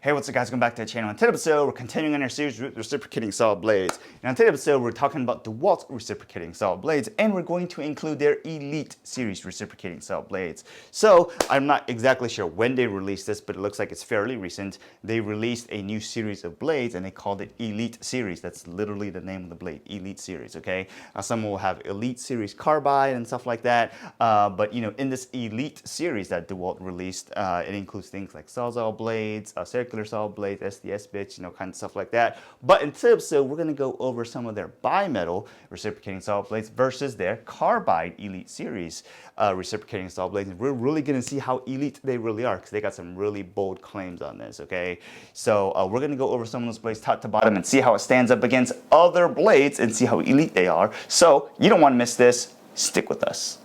Hey, what's up guys, welcome back to the channel. In today's episode, we're continuing on our series with reciprocating solid blades. And on today's episode, we're talking about DeWalt reciprocating solid blades, and we're going to include their Elite Series reciprocating solid blades. So, I'm not exactly sure when they released this, but it looks like it's fairly recent. They released a new series of blades, and they called it Elite Series. That's literally the name of the blade, Elite Series, okay? Some will have Elite Series Carbide and stuff like that, but you know, in this Elite Series that DeWalt released, it includes things like Sawzall blades, circular saw blades, SDS bits, you know, kind of stuff like that. But in today's episode, we're going to go over some of their bimetal reciprocating saw blades versus their Carbide Elite Series reciprocating saw blades. And we're really going to see how elite they really are, because they got some really bold claims on this, okay? So we're going to go over some of those blades top to bottom and see how it stands up against other blades and see how elite they are. So you don't want to miss this. Stick with us.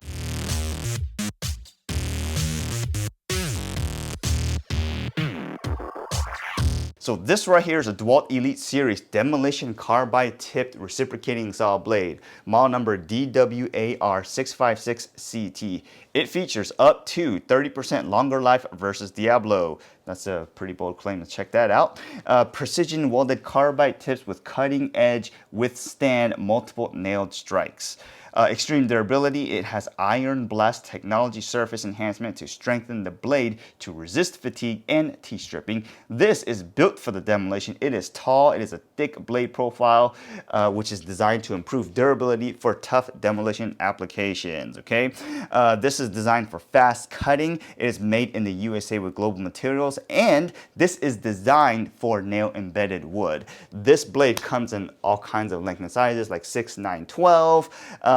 So this right here is a DeWalt Elite Series Demolition Carbide Tipped Reciprocating Saw Blade, model number DWAR656CT. It features up to 30% longer life versus Diablo. That's a pretty bold claim, to check that out. Precision welded carbide tips with cutting edge, withstand multiple nailed strikes. Extreme durability, it has iron blast technology surface enhancement to strengthen the blade to resist fatigue and T-stripping. This is built for the demolition. It is tall, it is a thick blade profile, which is designed to improve durability for tough demolition applications, okay? This is designed for fast cutting. It is made in the USA with global materials, and this is designed for nail embedded wood. This blade comes in all kinds of length and sizes, like 6, 9, 12.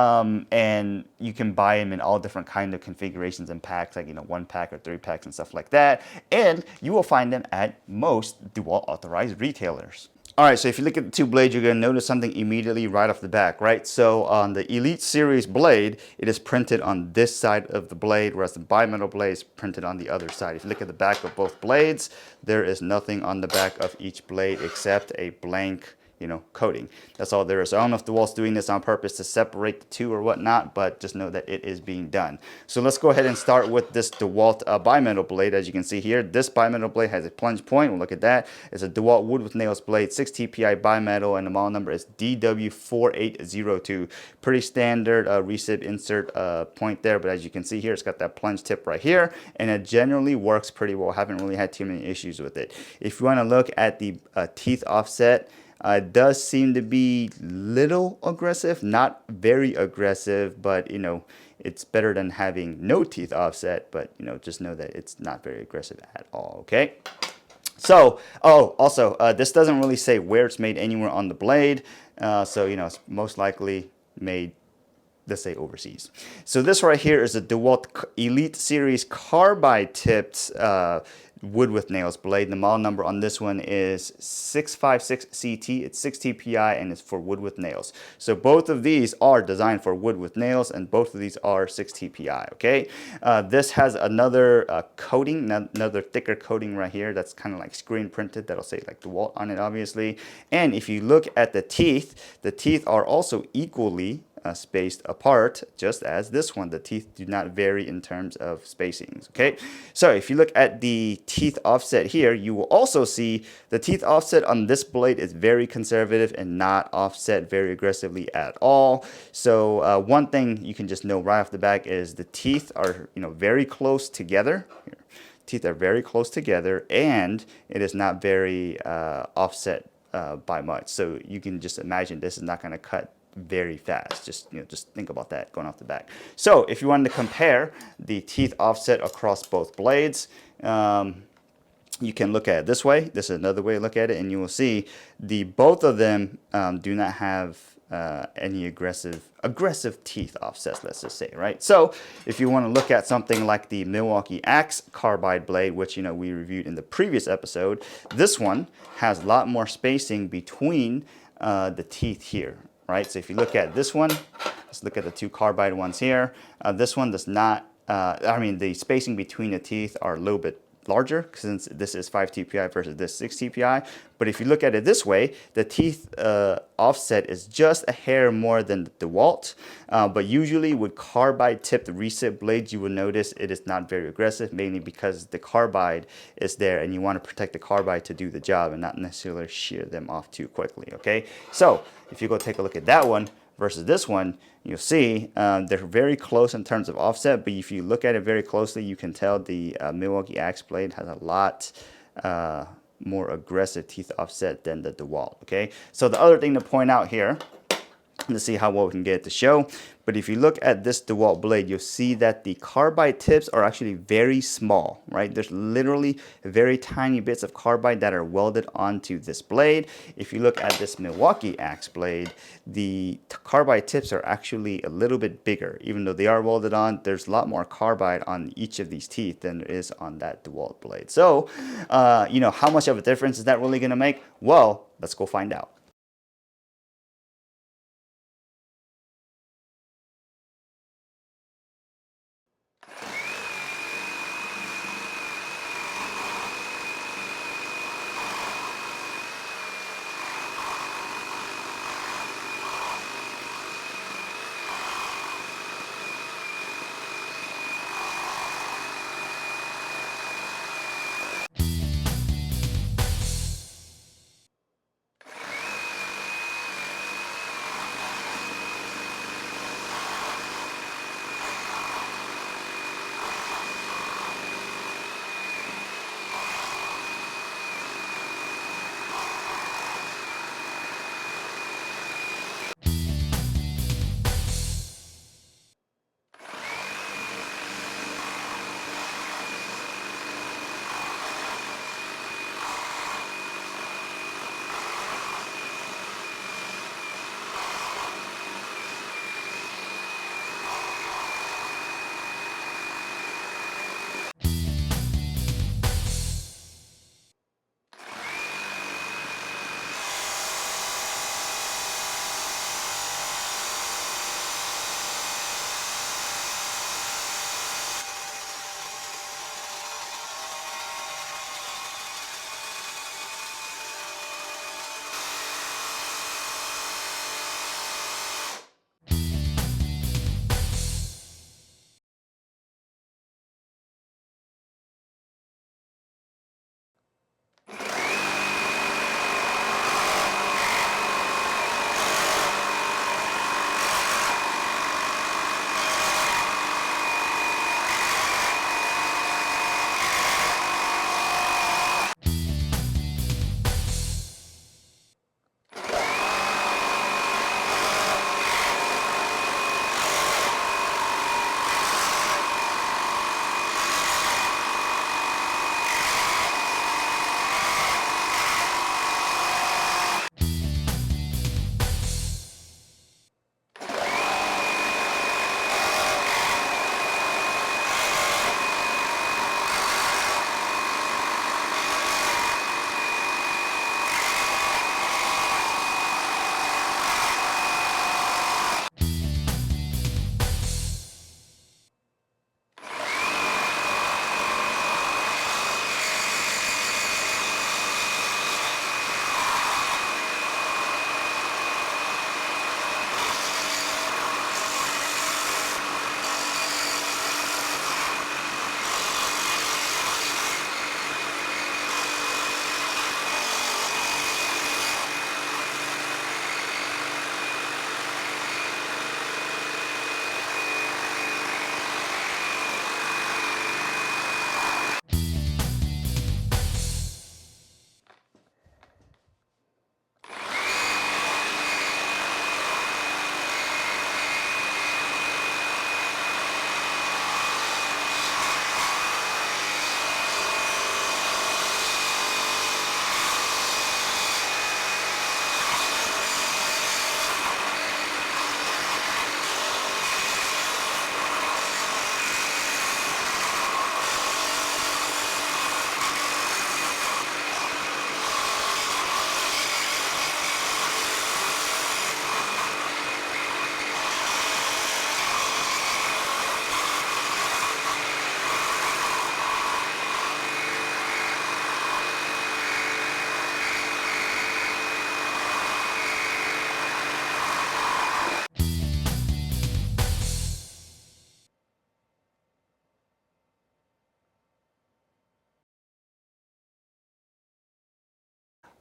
And you can buy them in all different kind of configurations and packs, like, you know, 1 pack or 3 packs and stuff like that. And you will find them at most DeWalt authorized retailers. All right, so if you look at the two blades, you're going to notice something immediately right off the back, right? So on the Elite Series blade, it is printed on this side of the blade, whereas the bimetal blade is printed on the other side. If you look at the back of both blades, there is nothing on the back of each blade except a blank, you know, coating. That's all there is. So I don't know if DeWalt's doing this on purpose to separate the two or whatnot, but just know that it is being done. So let's go ahead and start with this DeWalt bimetal blade. As you can see here, this bimetal blade has a plunge point. We'll look at that. It's a DeWalt wood with nails blade, 6 TPI bimetal, and the model number is DW4802. Pretty standard recip insert point there, but as you can see here, it's got that plunge tip right here, and it generally works pretty well. Haven't really had too many issues with it. If you want to look at the teeth offset, it does seem to be little aggressive, not very aggressive, but you know, it's better than having no teeth offset, but you know, just know that it's not very aggressive at all, okay? So, also, this doesn't really say where it's made anywhere on the blade, so you know, it's most likely made, let's say, overseas. So this right here is a DeWalt Elite Series Carbide tipped wood with nails blade. The model number on this one is 656CT. It's 6 TPI and it's for wood with nails. So both of these are designed for wood with nails, and both of these are 6 TPI, okay? This has another coating, another thicker coating right here that's kind of like screen printed. That'll say like DeWalt on it, obviously. And if you look at the teeth are also equally spaced apart, just as this one. The teeth do not vary in terms of spacings, okay? So if you look at the teeth offset here, you will also see the teeth offset on this blade is very conservative and not offset very aggressively at all. So one thing you can just know right off the back is the teeth are, you know, very close together. Here. Teeth are very close together, and it is not very offset by much. So you can just imagine this is not going to cut very fast. Just, you know, just think about that going off the back. So if you wanted to compare the teeth offset across both blades, you can look at it this way. This is another way to look at it, and you will see both of them do not have any aggressive teeth offsets, let's just say, right? So if you want to look at something like the Milwaukee Axe carbide blade, which, you know, we reviewed in the previous episode, this one has a lot more spacing between the teeth here, right? So if you look at this one, let's look at the two carbide ones here. This one does not, I mean, the spacing between the teeth are a little bit larger since this is 5 TPI versus this 6 TPI. But if you look at it this way, the teeth offset is just a hair more than the DeWalt. But usually with carbide tipped recip blades, you will notice it is not very aggressive, mainly because the carbide is there and you want to protect the carbide to do the job and not necessarily shear them off too quickly, okay? So if you go take a look at that one versus this one, you'll see they're very close in terms of offset, but if you look at it very closely, you can tell the Milwaukee axe blade has a lot more aggressive teeth offset than the DeWalt, okay? So the other thing to point out here, let's see how well we can get it to show. But if you look at this DeWalt blade, you'll see that the carbide tips are actually very small, right? There's literally very tiny bits of carbide that are welded onto this blade. If you look at this Milwaukee axe blade, the carbide tips are actually a little bit bigger. Even though they are welded on, there's a lot more carbide on each of these teeth than there is on that DeWalt blade. So, you know, how much of a difference is that really gonna make? Well, let's go find out.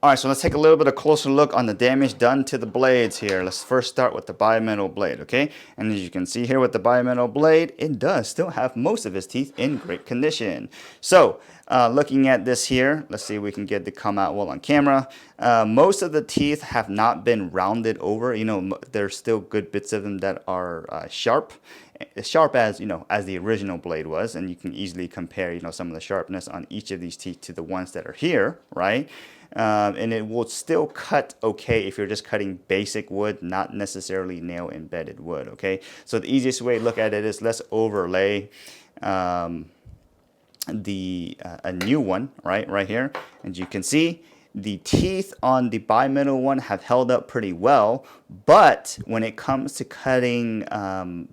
All right, so let's take a little bit of closer look on the damage done to the blades here. Let's first start with the bimetal blade, okay? And as you can see here with the bimetal blade, it does still have most of its teeth in great condition. So looking at this here, let's see if we can get it to come out well on camera. Most of the teeth have not been rounded over. You know, there's still good bits of them that are sharp as, you know, as the original blade was, and you can easily compare, you know, some of the sharpness on each of these teeth to the ones that are here, right? And it will still cut okay if you're just cutting basic wood, not necessarily nail embedded wood, okay? So the easiest way to look at it is let's overlay a new one right here. And you can see the teeth on the bimetal one have held up pretty well, but when it comes to cutting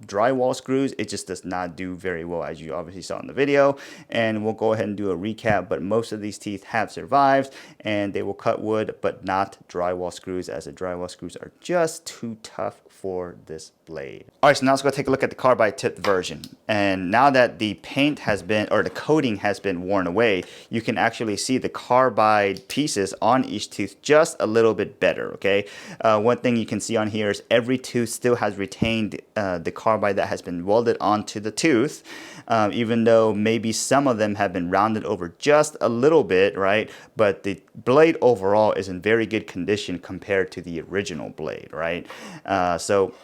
drywall screws, it just does not do very well, as you obviously saw in the video. And we'll go ahead and do a recap, but most of these teeth have survived, and they will cut wood, but not drywall screws, as the drywall screws are just too tough for this blade. All right, so now let's go take a look at the carbide tipped version. And now that the paint has been, or the coating has been worn away, you can actually see the carbide pieces on each tooth just a little bit better, okay? One thing you can see on here is every tooth still has retained the carbide that has been welded onto the tooth, even though maybe some of them have been rounded over just a little bit, right? But the blade overall is in very good condition compared to the original blade, right? So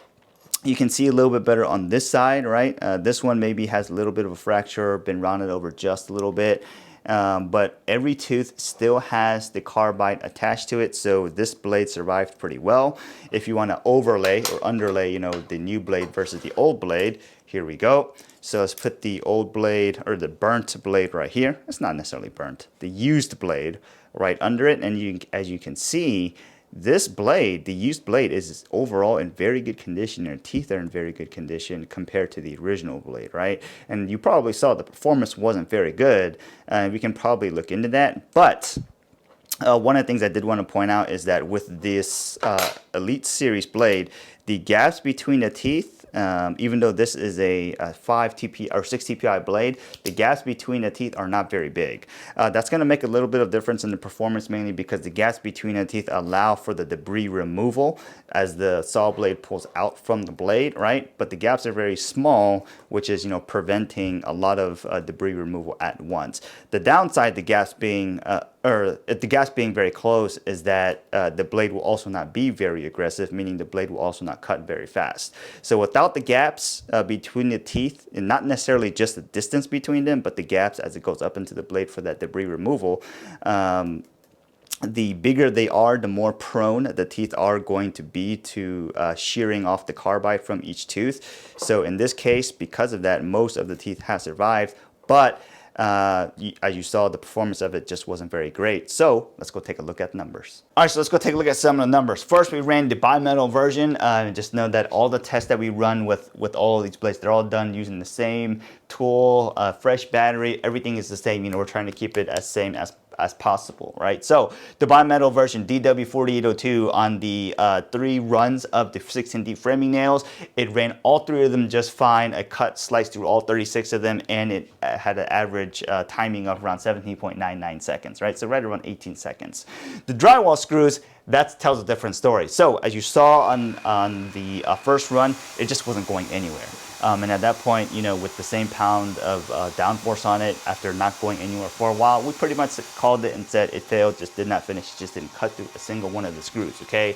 you can see a little bit better on this side, right? This one maybe has a little bit of a fracture, been rounded over just a little bit. But every tooth still has the carbide attached to it, so this blade survived pretty well. If you want to overlay or underlay, you know, the new blade versus the old blade, here we go. So let's put the old blade, or the burnt blade right here. It's not necessarily burnt, the used blade right under it, and as you can see, this blade, the used blade, is overall in very good condition. Their teeth are in very good condition compared to the original blade, right? And you probably saw the performance wasn't very good. We can probably look into that. But one of the things I did want to point out is that with this Elite Series blade, the gaps between the teeth, even though this is a 5 TPI or 6 TPI blade, the gaps between the teeth are not very big. That's going to make a little bit of difference in the performance, mainly because the gaps between the teeth allow for the debris removal as the saw blade pulls out from the blade, right? But the gaps are very small, which is, you know, preventing a lot of debris removal at once. The downside, the gaps being very close, is that the blade will also not be very aggressive, meaning the blade will also not cut very fast. So without the gaps between the teeth, and not necessarily just the distance between them, but the gaps as it goes up into the blade for that debris removal, the bigger they are, the more prone the teeth are going to be to shearing off the carbide from each tooth. So in this case, because of that, most of the teeth have survived, but as you saw, the performance of it just wasn't very great. So let's go take a look at numbers. All right, so let's go take a look at some of the numbers. First, we ran the bimetal version. Just know that all the tests that we run with all of these blades, they're all done using the same tool, fresh battery, everything is the same. You know, we're trying to keep it as same as possible, right? So the bimetal version DW4802 on the 3 runs of the 16D framing nails, it ran all 3 of them just fine. I cut sliced through all 36 of them, and it had an average timing of around 17.99 seconds, right? So right around 18 seconds. The drywall screws, that tells a different story. So as you saw on the first run, it just wasn't going anywhere. And at that point, you know, with the same pound of downforce on it, after not going anywhere for a while, we pretty much called it and said it failed, just did not finish, just didn't cut through a single one of the screws, okay?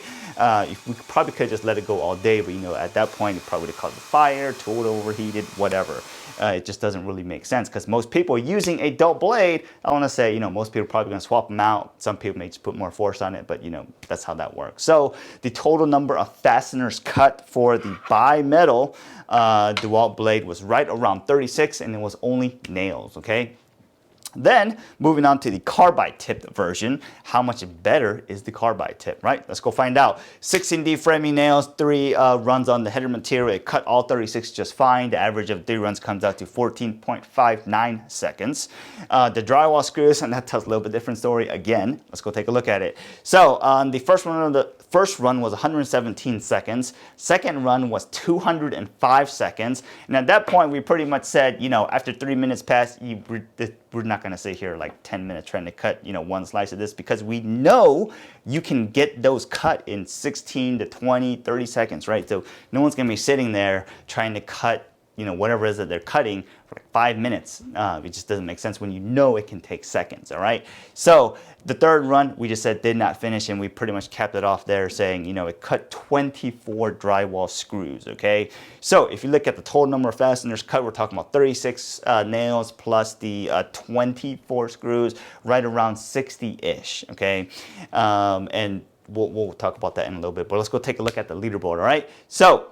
We probably could have just let it go all day, but, you know, at that point, it probably would have caused a fire, tool overheated, whatever. It just doesn't really make sense, because most people using a dull blade, I want to say, you know, most people are probably going to swap them out. Some people may just put more force on it, but, you know, that's how that works. So the total number of fasteners cut for the bimetal DeWalt blade was right around 36, and it was only nails, okay? Then, moving on to the carbide tipped version, how much better is the carbide tip, right? Let's go find out. 16D framing nails, 3 runs on the header material. It cut all 36 just fine. The average of 3 runs comes out to 14.59 seconds. The drywall screws, and that tells a little bit different story again. Let's go take a look at it. So on the first run of the First run was 117 seconds. Second run was 205 seconds. And at that point, we pretty much said, you know, after 3 minutes passed, we're not going to sit here like 10 minutes trying to cut, you know, one slice of this, because we know you can get those cut in 16 to 20, 30 seconds, right? So no one's going to be sitting there trying to cut, you know, whatever it is that they're cutting for like 5 minutes. It just doesn't make sense when you know it can take seconds, all right? So the third run, we just said did not finish, and we pretty much capped it off there saying, you know, it cut 24 drywall screws, okay? So if you look at the total number of fasteners cut, we're talking about 36 nails plus the 24 screws, right around 60-ish, okay? And we'll talk about that in a little bit, but let's go take a look at the leaderboard, all right? So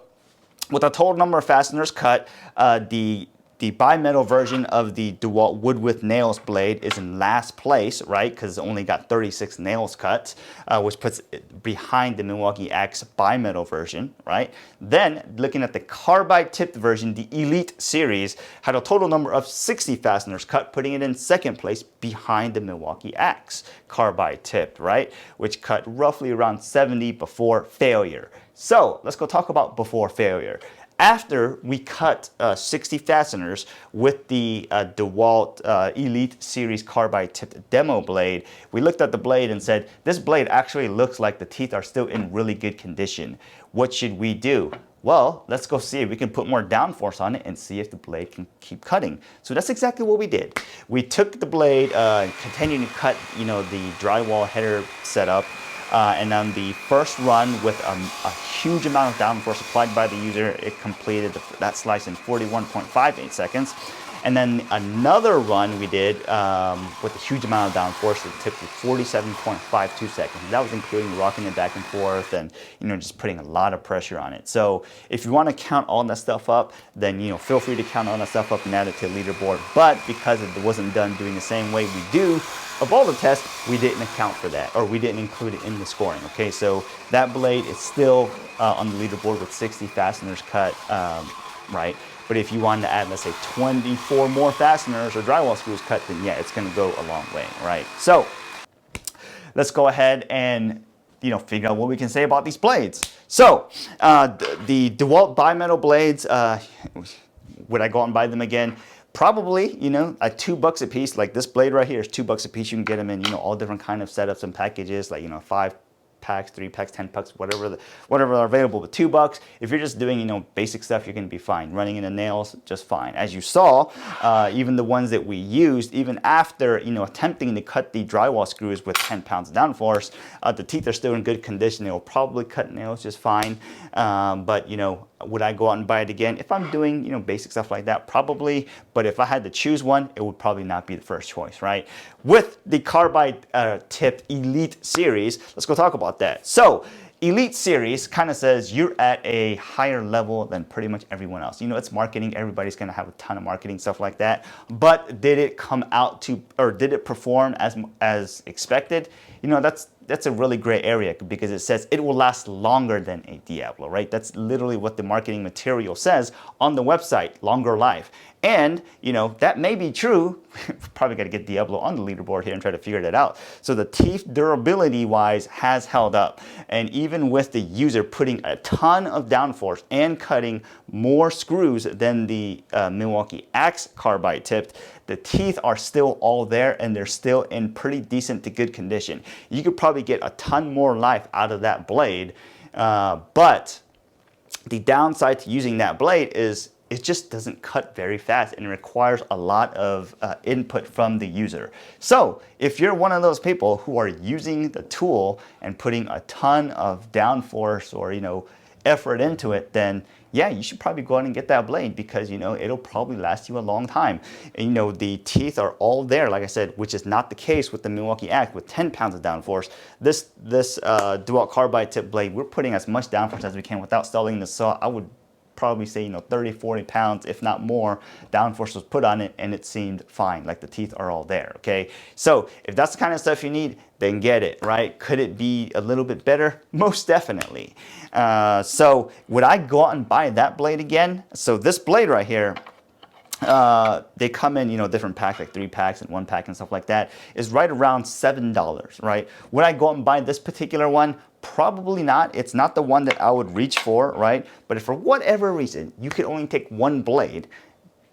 with a total number of fasteners cut, the bimetal version of the DeWalt wood with nails blade is in last place, right? Because it only got 36 nails cut, which puts it behind the Milwaukee Axe bimetal version, right? Then looking at the carbide tipped version, the Elite Series had a total number of 60 fasteners cut, putting it in second place behind the Milwaukee Axe carbide tipped, right? Which cut roughly around 70 before failure. So let's go talk about before failure. After we cut 60 fasteners with the DeWalt Elite Series Carbide tipped demo blade, we looked at the blade and said, this blade actually looks like the teeth are still in really good condition. What should we do? Well, let's go see if we can put more downforce on it and see if the blade can keep cutting. So that's exactly what we did. We took the blade, continued to cut, you know, the drywall header setup, and on the first run with a huge amount of downforce applied by the user, it completed that slice in 41.58 seconds. And then another run we did with a huge amount of downforce that took 47.52 seconds. That was including rocking it back and forth and, you know, just putting a lot of pressure on it. So if you want to count all that stuff up, then, you know, feel free to count all that stuff up and add it to the leaderboard. But because it wasn't done doing the same way we do of all the tests, we didn't account for that, or we didn't include it in the scoring, okay? So that blade is still on the leaderboard with 60 fasteners cut, right? But if you wanted to add, let's say, 24 more fasteners or drywall screws cut, then yeah, it's gonna go a long way, right? So let's go ahead and, you know, figure out what we can say about these blades. So the DeWalt Bimetal blades, would I go out and buy them again? Probably, you know, at $2 a piece. Like this blade right here is $2 a piece. You can get them in, you know, all different kind of setups and packages, like, you know, 5 packs, 3 packs, 10 packs, whatever are available. But $2, if you're just doing, you know, basic stuff, you're gonna be fine. Running in the nails, just fine. As you saw, even the ones that we used, even after, you know, attempting to cut the drywall screws with 10 pounds of downforce, the teeth are still in good condition. They will probably cut nails just fine. But, you know, would I go out and buy it again? If I'm doing, you know, basic stuff like that, probably. But if I had to choose one, it would probably not be the first choice, right? With the carbide tipped Elite Series, let's go talk about that. So Elite Series kind of says you're at a higher level than pretty much everyone else. You know, it's marketing. Everybody's going to have a ton of marketing, stuff like that. But did it come out to, or did it perform as expected? You know, that's a really gray area, because it says it will last longer than a Diablo, right? That's literally what the marketing material says on the website, longer life. And, you know, that may be true. Probably got to get Diablo on the leaderboard here and try to figure that out. So the teeth durability wise has held up. And even with the user putting a ton of downforce and cutting more screws than the Milwaukee Axe carbide tipped, the teeth are still all there and they're still in pretty decent to good condition. You could probably get a ton more life out of that blade. But the downside to using that blade is it just doesn't cut very fast and it requires a lot of input from the user. So if you're one of those people who are using the tool and putting a ton of downforce or, you know, effort into it, then yeah, you should probably go out and get that blade, because, you know, it'll probably last you a long time. And, you know, the teeth are all there, like I said, which is not the case with the Milwaukee Axe with 10 pounds of downforce. This DeWalt carbide tip blade, we're putting as much downforce as we can without stalling the saw. I would probably say, you know, 30, 40 pounds, if not more, downforce was put on it and it seemed fine. Like the teeth are all there, okay? So if that's the kind of stuff you need, then get it, right? Could it be a little bit better? Most definitely. So would I go out and buy that blade again? So this blade right here, they come in, you know, different packs, like 3 packs and 1 pack and stuff like that, is right around $7, right? Would I go out and buy this particular one? Probably not. It's not the one that I would reach for, right? But if for whatever reason you could only take 1 blade,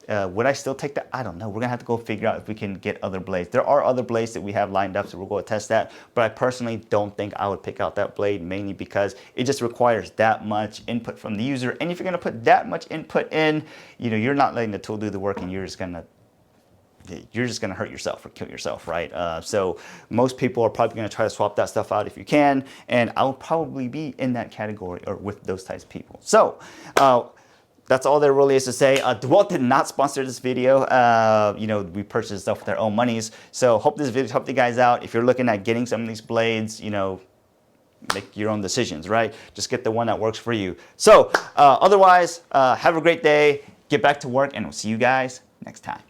would I still take that? I don't know. We're gonna have to go figure out if we can get other blades. There are other blades that we have lined up, so we'll go test that. But I personally don't think I would pick out that blade, mainly because it just requires that much input from the user. And if you're gonna put that much input in, you know, you're not letting the tool do the work, and you're just gonna hurt yourself or kill yourself, right? So most people are probably gonna try to swap that stuff out if you can, and I'll probably be in that category or with those types of people. So that's all there really is to say. DeWalt did not sponsor this video. You know, we purchased stuff with our own monies. So hope this video helped you guys out. If you're looking at getting some of these blades, you know, make your own decisions, right? Just get the one that works for you. So otherwise, have a great day, get back to work, and we'll see you guys next time.